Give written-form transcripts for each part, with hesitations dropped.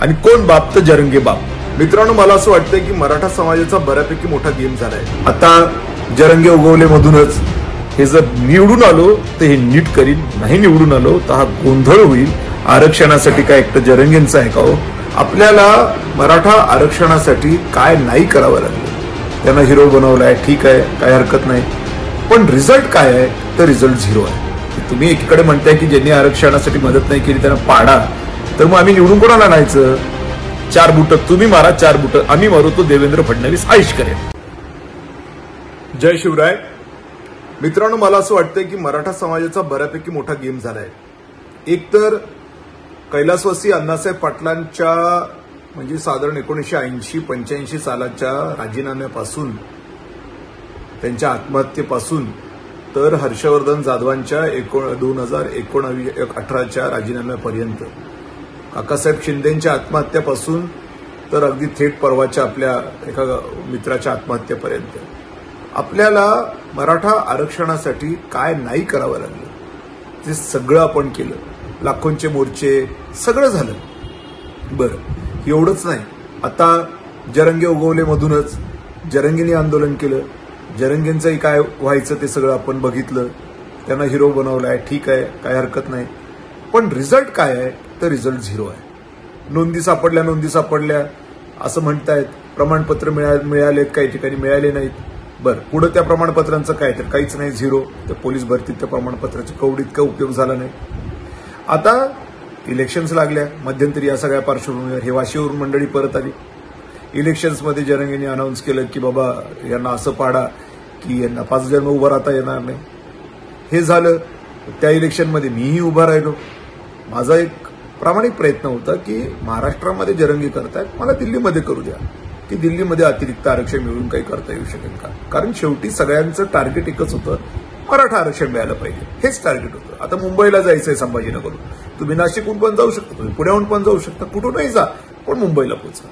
आणि कोण बाप तर जरंगे बाप. मित्रांनो, मला असं वाटतंय की मराठा समाजाचा बऱ्यापैकी मोठा गेम झालाय. आता जरंगे उगवले मधूनच हे जर निवडून आलो तर हे नीट करीन, नाही निवडून आलो तर हा गोंधळ होईल. आरक्षणासाठी काय एकटं जरंगेंचं आहे का हो? आपल्याला मराठा आरक्षणासाठी काय नाही करावं लागलं. त्यांना हिरो बनवलाय, ठीक आहे, काय हरकत नाही. पण रिझल्ट काय आहे तर रिझल्ट झिरो आहे. तुम्ही एकीकडे म्हणताय की ज्यांनी आरक्षणासाठी मदत नाही केली त्यांना पाडा, तर मग आम्ही निवडून कोणाला आणायचं? 4 बुट तुम्ही मारा, 4 बुट आम्ही मारू, तो देवेंद्र फडणवीस आयुष करेल. जय शिवराय. मित्रांनो, मला असं वाटतंय की मराठा समाजाचा बऱ्यापैकी मोठा गेम झालाय. एक तर कैलासवासी अण्णासाहेब पाटलांच्या म्हणजे साधारण 1980-85 सालाच्या राजीनाम्यापासून, त्यांच्या आत्महत्येपासून तर हर्षवर्धन जाधवांच्या 2018च्या राजीनाम्यापर्यंत, काकासाहेब शिंदेच्या आत्महत्यापासून तर अगदी थेट परवाच्या आपल्या एका मित्राच्या आत्महत्येपर्यंत आपल्याला मराठा आरक्षणासाठी काय नाही करावं लागलं ते सगळं आपण केलं. लाखोंचे मोर्चे सगळं झालं. बरं, एवढंच नाही. आता जरंगे उगवले मधूनच जरंगींनी आंदोलन केलं. जरंगेंचंही काय व्हायचं ते सगळं आपण बघितलं. त्यांना हिरो बनवलाय, ठीक आहे, काय हरकत नाही. पण रिझल्ट काय आहे तर रिझल्ट झिरो आहे. नोंदी सापडल्या असं म्हणतायत. प्रमाणपत्र मिळालेत, काही ठिकाणी मिळाले नाहीत. बरं, पुढे त्या प्रमाणपत्रांचं काय तर काहीच नाही, झिरो. त्या पोलीस भरतीत त्या प्रमाणपत्राचा कवडीत काही उपयोग झाला नाही. आता इलेक्शन्स लागल्या मध्यंतरी. या सगळ्या पार्श्वभूमीवर हे वाशीवरून मंडळी परत आली. इलेक्शन्समध्ये जरंगेंनी अनाऊन्स केलं की बाबा यांना असं पाडा की यांना 5 जन्म उभं राहता येणार नाही. हे झालं. त्या इलेक्शनमध्ये मीही उभा राहिलो. माझा एक प्रामाणिक प्रयत्न होता की महाराष्ट्रामध्ये जरंगी करतायत, मला दिल्लीमध्ये करू द्या, की दिल्लीमध्ये अतिरिक्त आरक्षण मिळून काही करता येऊ शकेल का. कारण शेवटी सगळ्यांचं टार्गेट एकच होतं, मराठा आरक्षण मिळालं पाहिजे, हेच टार्गेट होतं. आता मुंबईला जायचंय संभाजीनगरहून, तुम्ही नाशिकहून पण जाऊ शकता, तुम्ही पुण्याहून पण जाऊ शकता, कुठूनही जा पण मुंबईला पोहोचा.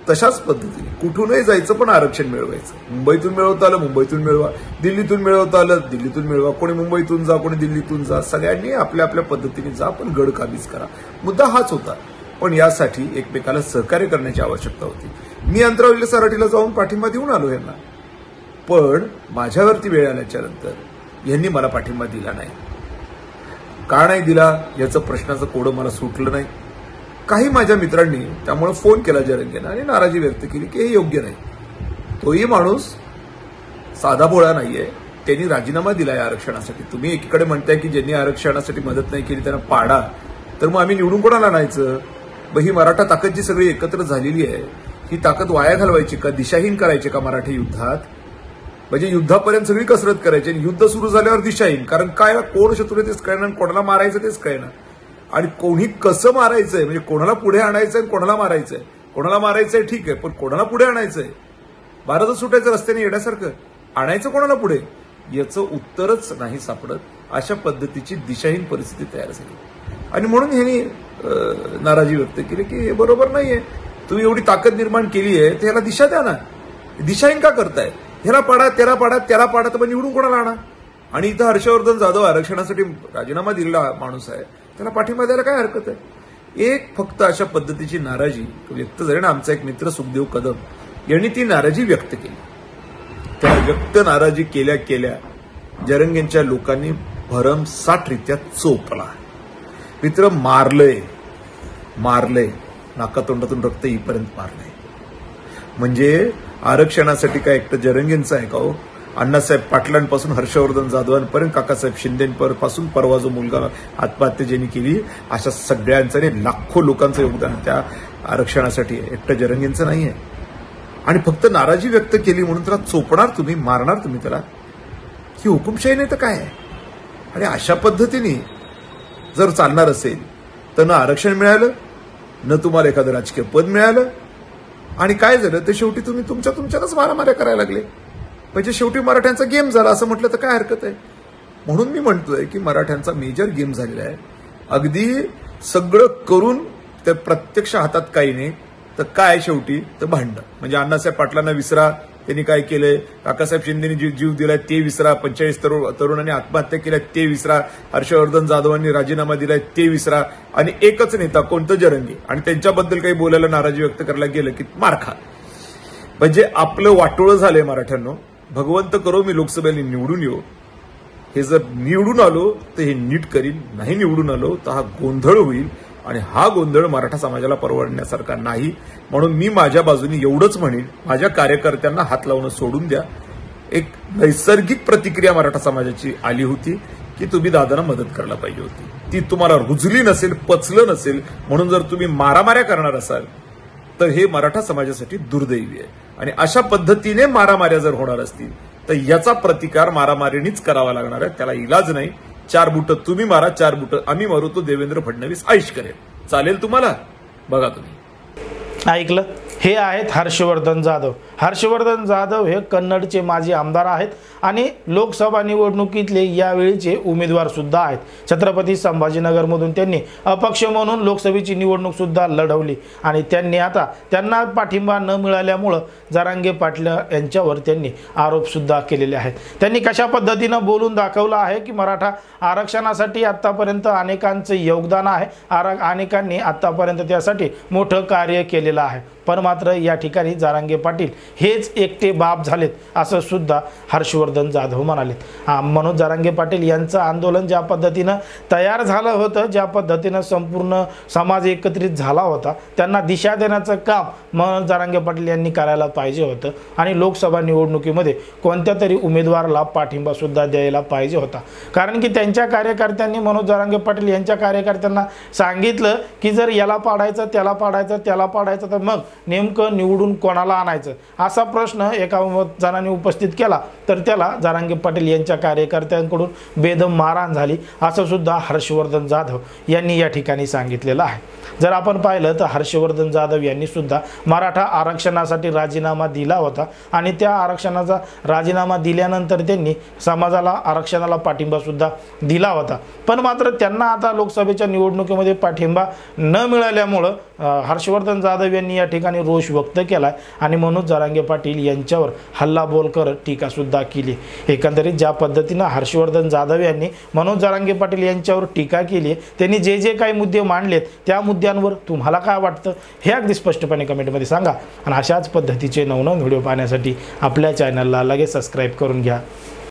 तशाच पद्धतीने कुठूनही जायचं पण आरक्षण मिळवायचं. मुंबईतून मिळवता आलं मुंबईतून मिळवा, दिल्लीतून मिळवता आलं दिल्लीतून मिळवा. कोणी मुंबईतून जा, कोणी दिल्लीतून जा, सगळ्यांनी आपल्या आपल्या पद्धतीने जा, पण गड काबीज करा. मुद्दा हाच होता. पण यासाठी एकमेकाला सहकार्य करण्याची आवश्यकता होती. मी अंतरावलेल्या सराटीला जाऊन पाठिंबा देऊन आलो यांना, पण माझ्यावरती वेळ आल्याच्या नंतर यांनी मला पाठिंबा दिला नाही. का नाही दिला याचं प्रश्नाचं कोडं मला सुटलं नाही. काही माझ्या मित्रांनी त्यामुळे फोन केला जरंगेंना आणि नाराजी व्यक्त केली की हे योग्य नाही. तोही माणूस साधा भोळा नाहीये, त्यांनी राजीनामा दिलाय आरक्षणासाठी. तुम्ही एकीकडे म्हणताय की ज्यांनी आरक्षणासाठी मदत नाही केली त्यांना पाडा, तर मग आम्ही निवडून कोणाला आणायचं? ही मराठा ताकद जी सगळी एकत्र झालेली आहे, ही ताकद वाया घालवायची का, दिशाहीन करायची का मराठी युद्धात? म्हणजे युद्धापर्यंत सगळी कसरत करायची आणि युद्ध सुरू झाल्यावर दिशाहीन. कारण काय, कोण शत्रू तेच कळणार, कोणाला मारायचं तेच कळणार, आणि कोणी कसं मारायचंय, म्हणजे कोणाला पुढे आणायचंय, कोणाला मारायचंय. कोणाला मारायचंय ठीक आहे, पण कोणाला पुढे आणायचंय? भारतच सुटायचं रस्त्याने येण्यासारखं, आणायचं कोणाला पुढे, याचं उत्तरच नाही सापडत. अशा पद्धतीची दिशाहीन परिस्थिती तयार झाली आणि म्हणून ह्यांनी नाराजी व्यक्त केली की हे बरोबर नाहीये. तुम्ही एवढी ताकद निर्माण केली आहे तर ह्याला दिशा द्या ना. दिशाहीन का करताय? ह्याला पाडा, त्याला पाडा, त्याला पाडा, तर निवडून कोणाला आणा? आणि इथं हर्षवर्धन जाधव आरक्षणासाठी राजीनामा दिलेला माणूस आहे, त्याला पाठिंबा द्यायला काय हरकत आहे? एक फक्त अशा पद्धतीची नाराजी व्यक्त झाली ना. आमचा एक मित्र सुखदेव कदम यांनी ती नाराजी व्यक्त केली. त्या व्यक्त नाराजी केल्या केल्या जरंगेंच्या लोकांनी भरमसाठरित्या चोपला. मित्र मारलंय, नाकातोंडातून रक्त येईपर्यंत मारलंय. म्हणजे आरक्षणासाठी काय एकटं जरंगेंचं आहे का हो? अण्णासाहेब पाटलांपासून हर्षवर्धन जाधवांपर्यंत, काकासाहेब शिंदेपासून परवा जो मुलगा आत्महत्या ज्यांनी केली, अशा सगळ्यांचं आणि लाखो लोकांचं योगदान त्या आरक्षणासाठी आहे, एकटं जरंगेंचं नाहीये. आणि फक्त नाराजी व्यक्त केली म्हणून त्याला चोपणार तुम्ही, मारणार तुम्ही त्याला? ही हुकुमशाही नाही तर काय आहे? आणि अशा पद्धतीने जर चालणार असेल तर ना आरक्षण मिळालं, न तुम्हाला एखादं राजकीय पद मिळालं, आणि काय झालं ते शेवटी तुम्ही तुमच्यातच मारामाऱ्या करायला लागले. म्हणजे शेवटी मराठ्यांचा गेम झाला असं म्हटलं तर काय हरकत आहे? म्हणून मी म्हणतोय की मराठ्यांचा मेजर गेम झालेला आहे. अगदी सगळं करून त्या प्रत्यक्ष हातात काही नाही तर काय शेवटी तर भांडणं. म्हणजे अण्णासाहेब पाटलांना विसरा, त्यांनी काय केलंय, काकासाहेब शिंदेनी जीव दिलाय ते विसरा, 45 तरुणांनी आत्महत्या केल्या ते विसरा, हर्षवर्धन जाधवांनी राजीनामा दिलाय ते विसरा, आणि एकच नेता कोणतं जरंगी, आणि त्यांच्याबद्दल काही बोलायला नाराजी व्यक्त करायला गेलं की मार खा. म्हणजे आपलं वाटोळं झालंय मराठ्यांनो. भगवंत करो मी लोकसभेला निवडून येऊ. हे जर निवडून आलो तर हे नीट करीन, नाही निवडून आलो तर हा गोंधळ होईल, आणि हा गोंधळ मराठा समाजाला परवडण्यासारखा नाही. म्हणून मी माझ्या बाजूने एवढंच म्हणेन, माझ्या कार्यकर्त्यांना हात लावणं सोडून द्या. एक नैसर्गिक प्रतिक्रिया मराठा समाजाची आली होती की तुम्ही दादांना मदत करायला पाहिजे होती. ती तुम्हाला रुजली नसेल, पचलं नसेल, म्हणून जर तुम्ही मारामाऱ्या करणार असाल तर हे मराठा समाजासाठी दुर्दैवी आहे. आणि अशा पद्धतीने मारामाऱ्या जर होणार असतील तर याचा प्रतिकार मारामारीनीच करावा लागणार आहे. त्याला इलाज नाही. 4 बुटं तुम्ही मारा, 4 बुटं आम्ही मारू, तो देवेंद्र फडणवीस आयुष करेल. चालेल तुम्हाला? बघा तुम्ही. ऐकलं, हे आहेत हर्षवर्धन जाधव. हर्षवर्धन जाधव हे कन्नडचे माजी आमदार आहेत आणि लोकसभा निवडणुकीतले यावेळीचे उमेदवार सुद्धा आहेत. छत्रपती संभाजीनगरमधून त्यांनी अपक्ष म्हणून लोकसभेची निवडणूक सुद्धा लढवली आणि त्यांनी आता त्यांना पाठिंबा न मिळाल्यामुळं जरांगे पाटील यांच्यावर त्यांनी आरोप सुद्धा केलेले आहेत. त्यांनी कशा पद्धतीनं बोलून दाखवलं आहे की मराठा आरक्षणासाठी आतापर्यंत अनेकांचं योगदान आहे, अनेकांनी आतापर्यंत त्यासाठी मोठं कार्य केलेलं आहे, पण मात्र या ठिकाणी जरांगे पाटील हेच एकटे बाप झालेत असं सुद्धा हर्षवर्धन जाधव म्हणालेत. मनोज जरांगे पाटील यांचं आंदोलन ज्या पद्धतीनं तयार झालं होतं, ज्या पद्धतीनं संपूर्ण समाज एकत्रित झाला होता, त्यांना दिशा देण्याचं काम मनोज जरांगे पाटील यांनी करायला पाहिजे होतं आणि लोकसभा निवडणुकीमध्ये कोणत्या तरी उमेदवाराला पाठिंबा सुद्धा द्यायला पाहिजे होता. कारण की त्यांच्या कार्यकर्त्यांनी मनोज जरांगे पाटील यांच्या कार्यकर्त्यांना सांगितलं की जर याला पाडायचं, त्याला पाडायचं, त्याला पाडायचं, तर मग नेमकं निवडून कोणाला आणायचं असा प्रश्न एका जणांनी उपस्थित केला, तर त्याला जरांगे पाटील यांच्या कार्यकर्त्यांकडून बेदम मारहाण झाली असं सुद्धा हर्षवर्धन जाधव यांनी या ठिकाणी सांगितलेलं आहे. जर आपण पाहिलं तर हर्षवर्धन जाधव यांनी सुद्धा मराठा आरक्षणासाठी राजीनामा दिला होता आणि त्या आरक्षणाचा राजीनामा दिल्यानंतर त्यांनी समाजाला आरक्षणाला पाठिंबा सुद्धा दिला होता, पण मात्र त्यांना आता लोकसभेच्या निवडणुकीमध्ये पाठिंबा न मिळाल्यामुळं हर्षवर्धन जाधव यांनी या ठिकाणी रोष व्यक्त केला आणि मनोज जरांगे पाटील यांच्यावर हल्लाबोल करत टीका सुद्धा केली. एकंदरीत ज्या पद्धतीनं हर्षवर्धन जाधव यांनी मनोज जरांगे पाटील यांच्यावर टीका केली, त्यांनी जे जे काही मुद्दे मांडलेत त्या मुद्द्यांवर तुम्हाला काय वाटतं हे अगदी स्पष्टपणे कमेंटमध्ये सांगा. आणि अशाच पद्धतीचे नवनवीन व्हिडिओ पाहण्यासाठी आपल्या चॅनलला लगेच सबस्क्राईब करून घ्या.